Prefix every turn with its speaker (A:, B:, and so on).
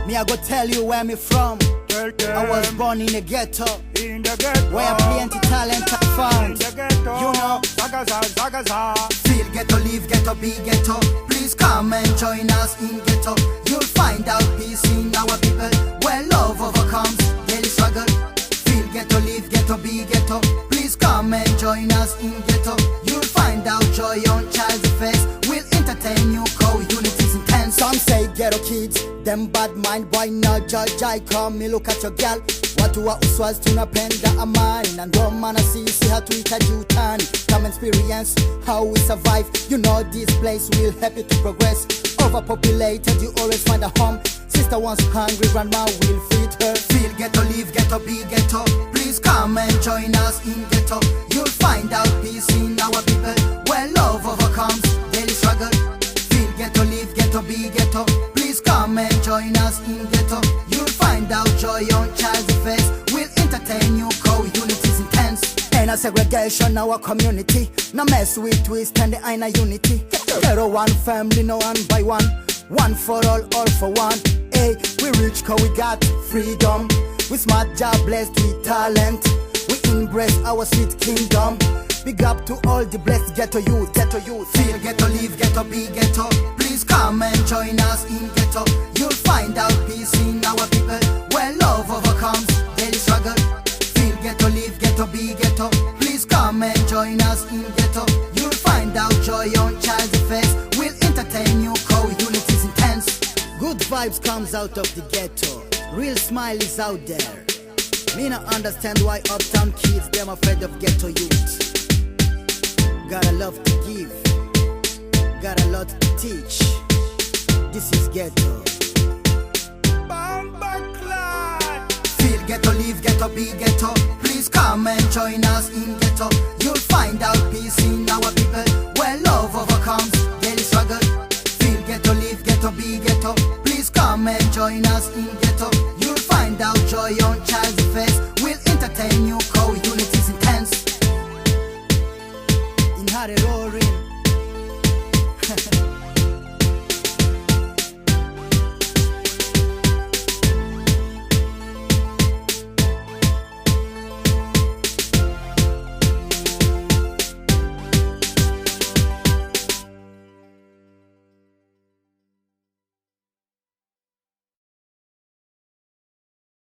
A: Me I go tell you where me from. I was born in the ghetto, where plenty talent I found. You know, feel ghetto, live ghetto, be ghetto. Please come and join us in ghetto. You'll find out peace in our people, where love overcomes daily struggle. Feel ghetto, live ghetto, be ghetto. Please come and join us in ghetto. You'll find out joy on child's face. We'll entertain you, co-unity's intense. Some say ghetto kids, them bad mind, boy not judge. I come, me look at your gal. Watu wa uswazi tunapenda amani, na ndo maana sisi hatuhitaji utani. Come experience how we survive. You know this place will help you to progress. Overpopulated, you always find a home. Sister once hungry, grandma will feed her. Feel ghetto, live ghetto, be ghetto. Please come and join us in ghetto. You'll find out peace in our people, where love overcomes daily struggle. Feel ghetto, live ghetto, be ghetto. Please come and join us in ghetto. You'll find out joy on child's face. We'll entertain you, co-unity's intense. Ain't a segregation, our community. No mess with twist and the inner unity. Ghetto one family, no one by one. One for all for one. Hey, we rich cause we got freedom. We smart, job blessed with talent. We embrace our sweet kingdom. Big up to all the blessed ghetto youth, ghetto youth. Feel ghetto, live ghetto, be ghetto. Please come and join us in ghetto. You'll find out peace in our people, where love overcomes daily struggle. Feel ghetto, live ghetto, be ghetto. Please come and join us in ghetto. You'll find out joy on child's face. We'll entertain you, co-unity's intense. Good vibes comes out of the ghetto. Real smile is out there. Me not understand why uptown kids them afraid of ghetto youth. Got a love to give, got a lot to teach. This is ghetto. Feel ghetto, live ghetto, be ghetto. Please come and join us in ghetto. You'll find out peace in our people, where love overcomes daily struggle. Feel ghetto, live ghetto, be ghetto. Please come and join us in ghetto. You'll find out joy on child's face. We'll entertain you, co-unity's intense. In Harare